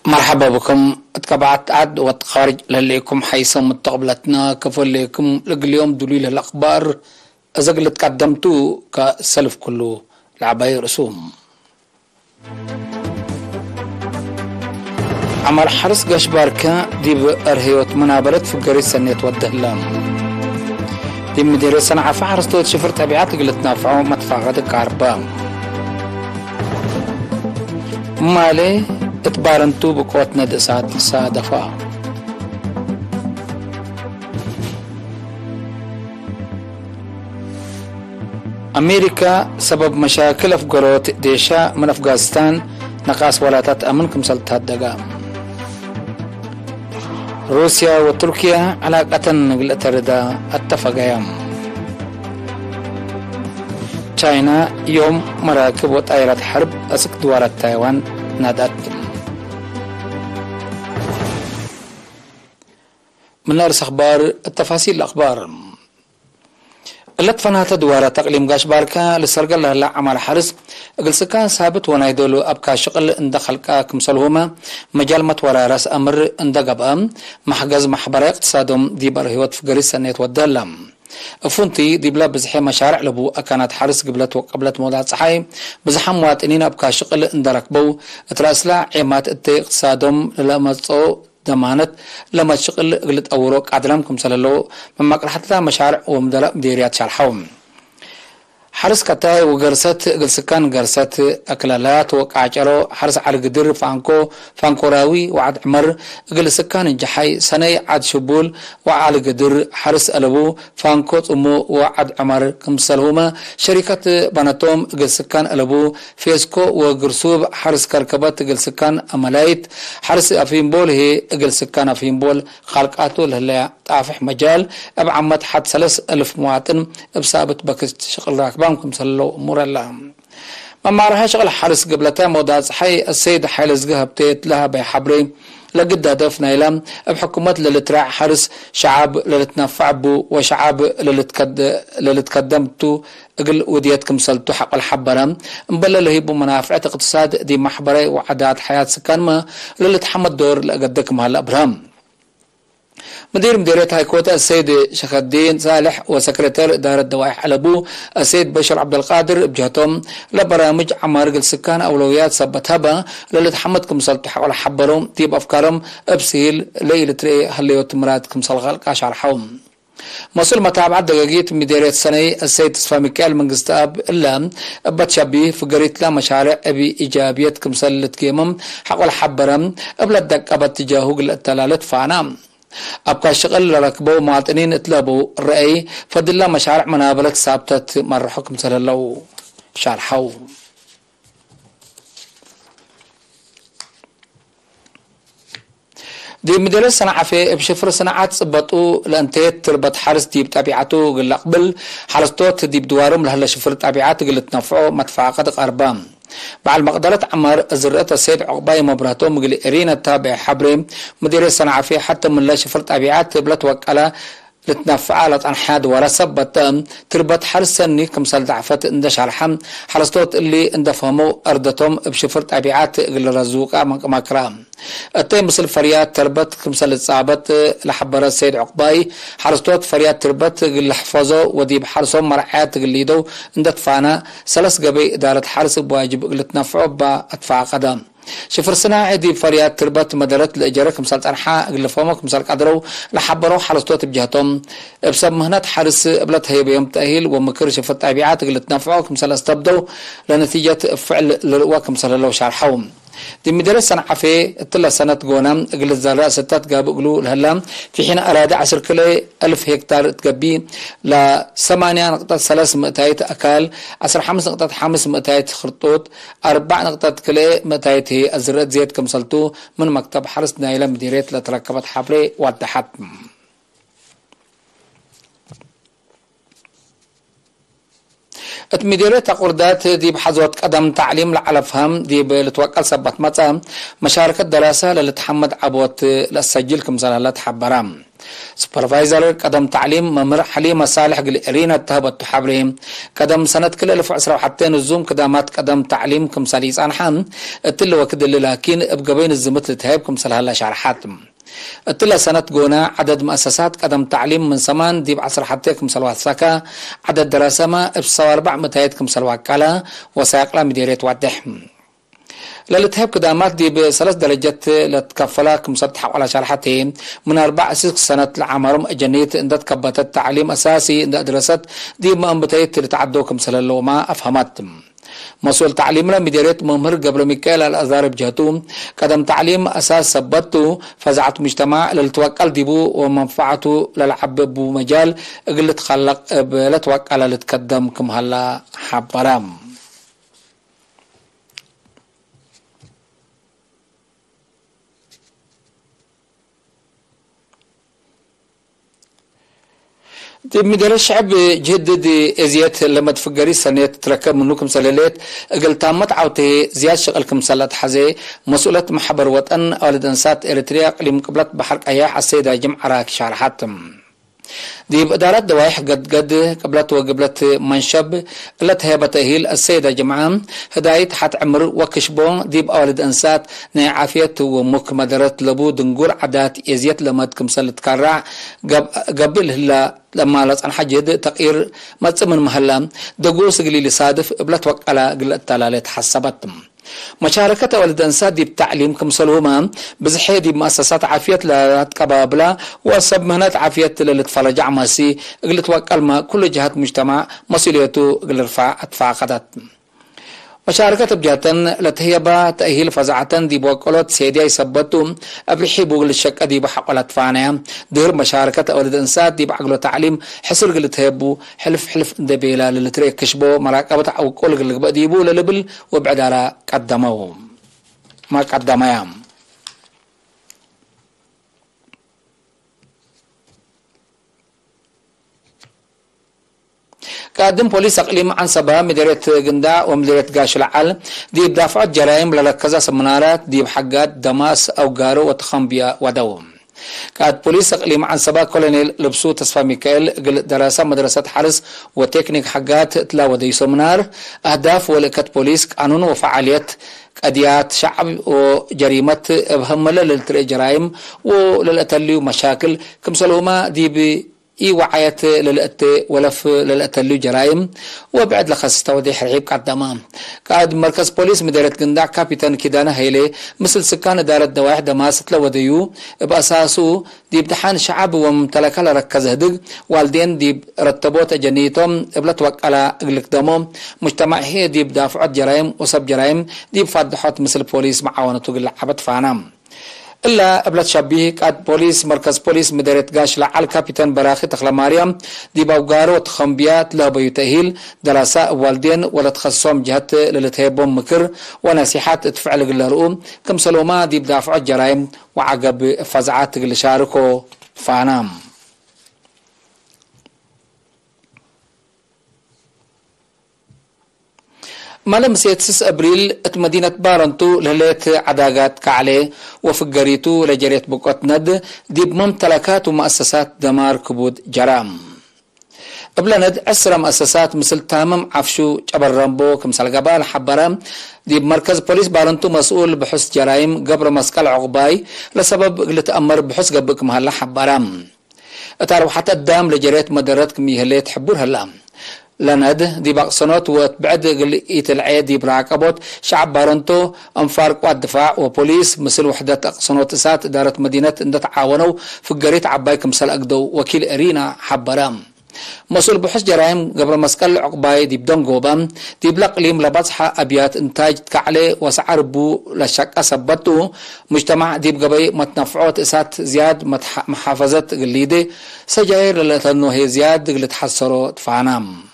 مرحبا بكم اتكبعت عد وتخارج لليكم حيثم متقبلتنا كفليكم اليوم دليل الأخبار أزقلت قدمتو كسلف كله العباية رسوم عمر حرس قاش باركا دي بأرهيوت منابلت في قريس سنيت ودهلام دي مدير صنعة فحرس توت شفر تبعات قلت نافعو متفاقدك عربام مالي اتبارنتو بقوتنا دسات صادفة أمريكا سبب مشاكل في قروت ديشا من أفغانستان نقاس ولاتات أمنكم سلطات دقام روسيا وتركيا علاقة نقلت ردا اتفقيام تشاينا يوم مراكب وطائرات حرب أسك دوارة تايوان نادت من أرس أخبار التفاصيل الأخبار اللت فنها دوارة تقليم قاش باركا لسرقل لها عمال حرس اقل سكان ثابت ونايدولو أبكا شغل اندخل كمسلهما مجال متورا راس أمر اندقب محجز محبرة اقتصادهم دي برهيوت في قريس سنة ودالم فونتي دي بلا بزحي مشارع لبو أكانت حرس قبلت موضات صحي بزحم مواطنين أبكا شغل اندركبو اتراسلا عيمات اتي اقتصادهم للمصو دمانت لما تشغل قلت أوروك عدلامكم سلالو من مقرحة مشارع ومدلاء مديريات شارحوم حرس كتاي وقرصت قلسكان قرصت أكلالات وقعجرو حرس على قدر فانكو راوي وعد عمر قلسكان الجحي سني عد شبول وعلى قدر حرس ألبو فانكو أمو وعد عمر كمسلهما شركة بناتوم قلسكان ألبو فيسكو وقرصوب حرس كركبات قلسكان أملايت حرس أفينبول هي قلسكان أفينبول خالقاتو لهلا طافح مجال أبعمت حد 3000 مواطن بسابت بكست شغل راكبانكم سلو أمور الله ما معرها شغل حرس قبلتا موضات حي السيد حيل زقهب تيت لها بحبري لقد هدفنا إلى بحكومة للتراع حرس شعب للتنفع بو وشعب للتقدمتو اقل وديتكم سلتو حق الحبرة مبلا لهيبو منافعة اقتصاد دي محبري وعادات حياة سكان ما للتحمد دور لقدكم هالأبرام مديرية هايكوتا السيد شيخ الدين صالح وسكرتير إدارة دوائح حلبو السيد بشر عبد القادر بجهتهم لبرامج عمارق السكان أولويات سبتها للتحمدكم سلطح ولا حبرهم تيب أفكارهم أبسيل ليلة ري هليوت مراتكم سلغال كاشار حوم مسؤول متابعة دقيقية مديرية السنة السيد تصفى ميكال من قستاب إلا بتشبيه في قريت لا مشاريع أبي إيجابية كمسلة كيمم حق الحبرم قبل الدق أبت تجاهو التلالة فانا أبقى شغل لركبوا مواطنين اتلابوا الرأي فضل الله مشاريع منابلة ثابتة مر حكم سلالو شارحو دي مدير صناعة في بشفر صناعات صبطوا لانتيت تربط حرس دي بتابعته قل قبل حرستوت دي بدوارهم لهلا شفر تابعات قل تنفعوا متفاقد أربام بعد مقدرة عمر زرقة السيد عقباي مبراتو مقل إرينا التابع حبري مدير الصناعة في حتى من لا شفر تابعات بلت وكالة لتنفع عن حاد ورسبت تربط حرسني كمثال ضعفت اندش الحم حرستوت اللي اندفهموا أردتهم بشفر تابعات قل رزوقة مكرام التيم مثل فريات تربط كمثال صعبت لحبر السيد عقباي حرستوت فريات تربط قل حفظوا وديب حرسهم مرعات قليدو اندتفانا سلس قبي إدارة حرس بواجب قل تنفعوا بأدفع قدام شفر صناعي دي فريات تربط مدارات الإجارة كمثال أنحاء قل فهموا كمثال قدروا لحبروا حرستوت بجهتهم بسبب مهنات حرس قبلت هي بيوم تأهيل ومكر شفر تابعات قل تنفعوا كمثال استبدوا لنتيجة فعل للقوى كمثال لو شارحهم دي مدرسة صنعة في الثلاث سنة قونا قل الزراء ستات قابوا قلوا الهلام في حين أراد 10 كيلو 1000 هكتار تقبي ل 8.3 أكال 15.5 خرطوط 4 كيلو هي الزراء زيت كمسلتو من مكتب حرس نايلة مديرية لتركبت حبري واتحت مديرية قردات دي بحظوة قدم تعليم على فهم دي بلتوكل سبت متى مشاركة دراسة للتحمد عبوت للسجل كمثال تحبرام سوبرفايزر قدم تعليم ممر حليمة صالح قل إرينا تهبت حبرهم قدم سنة كل 1010 وحتى نزوم قدامات قدم تعليم كم ساليس أنحان التل وكد اللي لكن ابقى بين الزمت لتهيب كم سال هلا شرحاتم التلا سنة جونا عدد مؤسسات قدم تعليم من زمان دي بعصر حتى كم سلوات سكا عدد دراسة ما بصور 400 كم سلوات كلا وساقلا مديرية وادحم للتهاب قدامات دي بثلاث درجات لتكفلا كم سطح على شرحتين من 4 سنة لعمرهم أجنيت إن تكبت التعليم أساسي إن درست دي ما أنبتيت لتعدو كم سلالو ما أفهمتم مسؤول تعليمنا مديرية ممر قبل ميكائيل الأزهر بجهتهم قدم تعليم أساس ثبته فزعة مجتمع للتوكل ديبو ومنفعته للعب بمجال قلت خلق لتوكل لتقدم كم هلا حبرام مدير الشعب جدد ازيات لما تفكري سنه تركب منكم سلالات قلت تامت عوتي زياد شغلكم سلات حزي مسؤولة محبر وطن اولد انسات اريتريا قليم قبلت بحرق اياح السيدة جمع راك شارحاتم دي بإدارات دوايح قد قبلت وقبلت منشب قلت هي بتأهيل السيدة جمعان هداية حت عمر وكشبون دي بأولد أنسات ناي عافية ومك مدرت لبو دنقور عادات إزيت لما تكمسل تكرع قبل هلا لما لصن حجد تقير ما تسمن محلا دقوس قليل صادف قبلت وقلا قلت تلالت حسبتم مشاركة ولد أنسات دي بتعليم كمسلوما بزحي دي بمؤسسات عافية لتقبابلا وصب مهنات عافية للتفرج عماسي قلت وقال ما كل جهات مجتمع مسؤوليته قل رفع أدفع قدت مشاركة بجهة لتهيبا تأهيل فزعة دي بوكولات سيدي يثبتوا أبرحي بوغل الشك دي بحق الأطفانيا دير مشاركة أولد أنسات دي بعقلو تعليم حسر قل تهيبو حلف دبيلا للتريك كشبو مراقبة أو كل قل ديبو للبل وبعد على قدموه ما قدميام قادم بوليس اقليم عن سبا مديريه قندا ومديريه قاش العل دي بدافعات جرائم للكذا سمنارات دي بحقات دماس او قارو وتخنبيا ودوم قاد بوليس اقليم عن سبا كولونيل لبسو تصفى ميكائيل دراسه مدرسه حرس وتكنيك حقات تلاوه دي سمنار اهداف ولكت بوليس قانون وفعاليات قضيات شعب وجريمه بهمله للتري جرائم وللاتلي مشاكل كمسلوما دي اي وعيت للأت ولف للأت اللي جرائم وبعد لخص توضيح رحيب قدامام قاد مركز بوليس مديرية قنداع كابيتان كيدانا هيلي مثل سكان دار الدوايح دماست لوديو بأساسو دي امتحان شعب وممتلكة لركز هدق والدين دي رتبوت جنيتهم ابلت وقالا اقلق دموم مجتمع هي دي بدافعات جرائم وصب جرائم دي بفضحات مثل بوليس معاونتو قل عبد فانام إلا قبل شبيه قاد بوليس مركز بوليس مديرية قاش لعال كابيتان براخي تخلا مريم دي باوغارو تخنبيات لا بيتأهيل دراسة والدين ولا تخصصهم جهات للتهيبهم مكر ونصيحات تفعل قلرؤوم كم سلوما دي بدافع الجرائم وعقب فزعات قل شاركو فانام مالم 6 أبريل مدينة بارنتو ليلة عداقات كعلي وفقريتو لجريت بقوت ند دي بممتلكات ومؤسسات دمار كبود جرام قبل ند 10 مؤسسات مثل تامم عفشو جبر رامبو كمثال قبال حبرام دي بمركز بوليس بارنتو مسؤول بحث جرائم قبر مسكال عقباي لسبب قلت أمر بحث قبك مهلا حبرام اتعرف حتى الدام لجريت مدرتكم يهلي تحبور هلا لند دي بقصنات وبعد قلقيت العيد دي براقبوت شعب بارنتو انفار قوات دفاع وبوليس مثل وحدة اقصنات اسات ادارة مدينة ان تعاونوا في قريت عباي كمثال اقدو وكيل ارينا حبرام مسؤول بحث جرائم قبل مسكال عقباي دي بدون قوبان دي بلقليم لبصحة ابيات انتاج كعلي وسعر بو لشك اثبتو مجتمع دي بقبي متنفعوت اسات زياد محافظة قليدي سجاير لتنو هي زياد قلت حصروا تفانام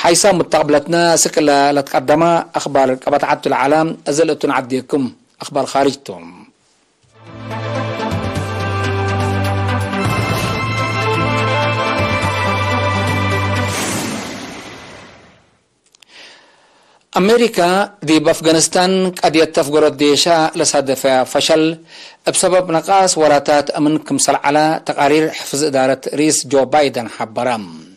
حيث متقبلتنا سكلا لتقدم أخبار قبطعة العالم أزلتون عديكم أخبار خارجتم أمريكا دي بأفغانستان قد يتفقرت ديشا لصادفة فشل بسبب نقاص وراتات أمن كمسل على تقارير حفظ إدارة رئيس جو بايدن حبرام.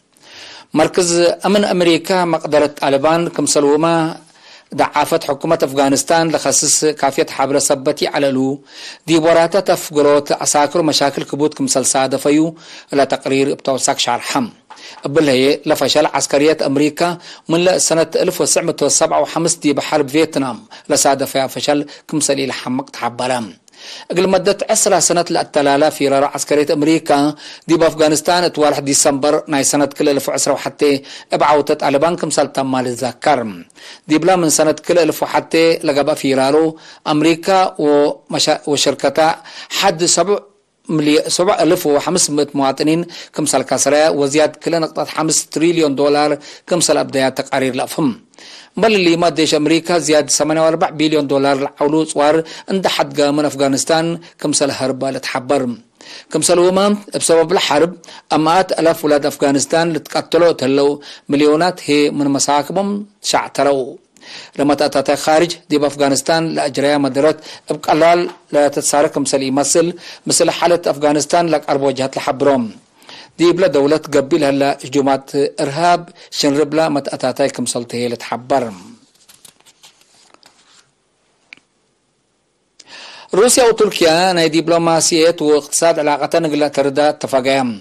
مركز أمن أمريكا مقدرة طالبان كمسلوما دعافت حكومة أفغانستان لخصص كافية حبر سبتي على لو دي وراتات أفقرت عساكر مشاكل كبوت كمسل صادفيو لا تقرير بتوساك شعر حم بالهي لفشل عسكريات أمريكا من سنة 1957 دي بحرب فيتنام لصادفها فشل كمسلي لحمق تحبرام. قبل مدة 10 سنة للتلالة في رارع عسكرية أمريكا دي بأفغانستان توالح ديسمبر ناي سنة كل 1010 وحتى ابعوتت على بنك مسل تمال الذكر دي بلا من سنة كل 1000 وحتى لقبا في رارو أمريكا وشركتها حد 7,500 مواطنين كمسل كسرة وزياد كل نقطة 5 تريليون دولار كمسل أبدايات تقارير لأفهم بل اللي ما ديش أمريكا زياد 48 بليون دولار العولو صوار عند حد من أفغانستان كمسل هربا لتحبر كمسل وما بسبب الحرب أمات ألاف ولاد أفغانستان لتقتلوا تلو مليونات هي من مساكبهم شعتروا لما تأتى خارج دي بأفغانستان لأجريها مدرات بقلال لا تتسارك كمسل يمثل مثل حالة أفغانستان لك أربع جهات لحبرهم دي بلا دولة قبل هلا جماعة إرهاب شنربلا متأتاتاي كمسلته لتحبر. روسيا وتركيا ناي دبلوماسية واقتصاد علاقة نقل تردا اتفاقيام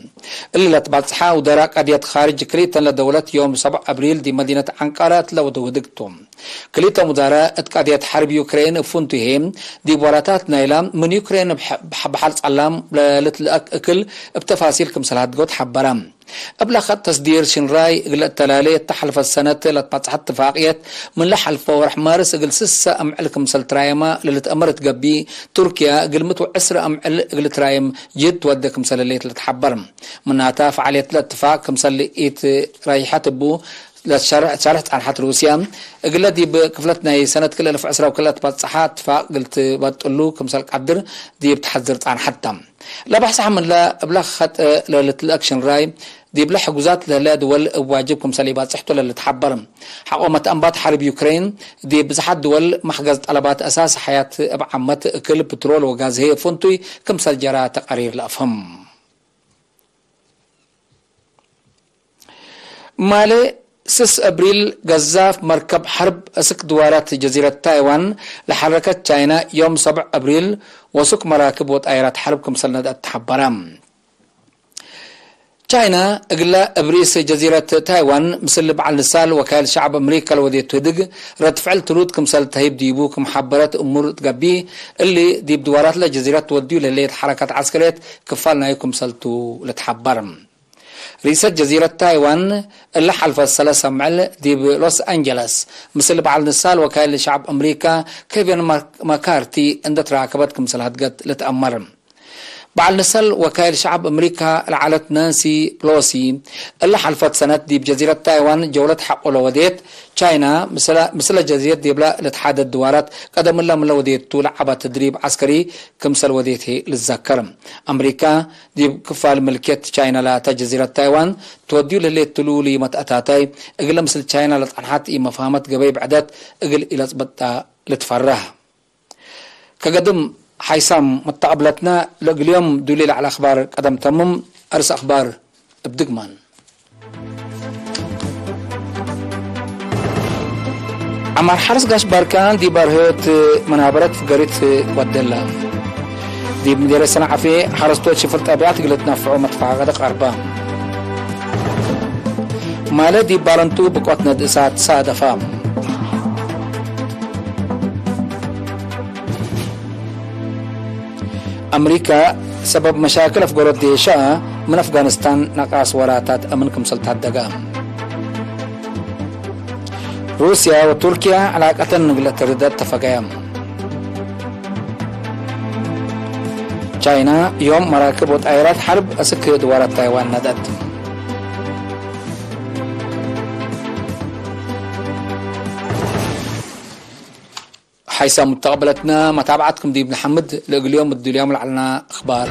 اللي تبعتها ودراء قضية خارج كليتا لدولة يوم 7 أبريل دي مدينة أنقرة لودودكتوم كليتا مدراء قضية حرب يوكرين فونتهم دي بوراتات نايلام من يوكرين بحال علام لتلقى أكل بتفاصيل كمسلات قد حبرام قبل خط تصدير شنراي قل التلالية تحلف السنة لتبعتها اتفاقيات من لحلف ورح مارس قل سسة أمعلكم سلترايما للتأمرت قبي تركيا قل متو عسر أمعل قل ترايم جد ودكم سلالية لتحبرم منها فعالية الاتفاق كمسليت رايحات بو شارحت عن حت روسيا قل دي بكفلتنا سنة كل 2010 وكلها تبصحها اتفاق قلت بتقولوا كمسل قدر دي بتحذرت عن حتى لا بحث عن لا بلا خط للأكشن راي دي بلا حجوزات لا دول واجبكم سليبات صحته اللي تحبرم حقومة أنبات حرب يوكرين دي بزحد دول محجز طلبات أساس حياة عمت كل بترول وغاز هي فونتوي كمسل جرى تقارير لأفهم مالي 6 أبريل قذاف مركب حرب أسك دوارات جزيرة تايوان لحركة تشاينا يوم 7 أبريل وسك مراكب وطائرات حرب كمسلنا التحبرام تشاينا اقلا ابريس جزيرة تايوان مثل بعل نسال وكال شعب امريكا الودي تودق رد فعل ترود كمسل تهيب ديبوك محبرات امور تقبي اللي ديب دوارات لجزيرة توديو لليت حركات عسكريات كفالنا يكم سلتو لتحبرم رئيسة جزيرة تايوان اللي حلفت 3 معل دي بلوس أنجلس مثل بعض نسال وكالة شعب أمريكا كيفن ماكارتي عند راكبت كمثل هتقد لتأمر بعض نسال وكالة شعب أمريكا العالة نانسي بلوسي اللي حلفت سنة دي بجزيرة تايوان جولة حق ولوديت تشاينا مثل جزيرة دي بلا لتحاد الدوارات قدم الله من وديت تلعب تدريب عسكري كمثل وديته للذكر أمريكا دي كفال ملكية تشاينا لا جزيرة تايوان توديو للي تلولي متأتاتاي اقل مثل تشاينا لتعنحات اي مفاهمات قبيب عدد اقل الى تبطى لتفره كقدم حيسام متقبلتنا اليوم دليل على اخبار قدم تمم ارس اخبار بدقمان عمر حرس قاش باركان دي بارهوت منابرت فقريت ودلا دي مدير السنة عفي حرستوت شفرت أبيات قلت نفعو مدفع غدق أربام مالا دي بارنتو بقوتنا دسات سادة فام أمريكا سبب مشاكل أفقار الديشاء من أفغانستان نقاس وراتات أمنكم سلطات دقام روسيا وتركيا علاقة نقلة تردد تفاقيام تشاينا يوم مراكب وطائرات حرب أسك دوارات تايوان ندد حيث متقبلتنا متابعتكم دي ابن حمد اليوم اليوم لعلنا اخبار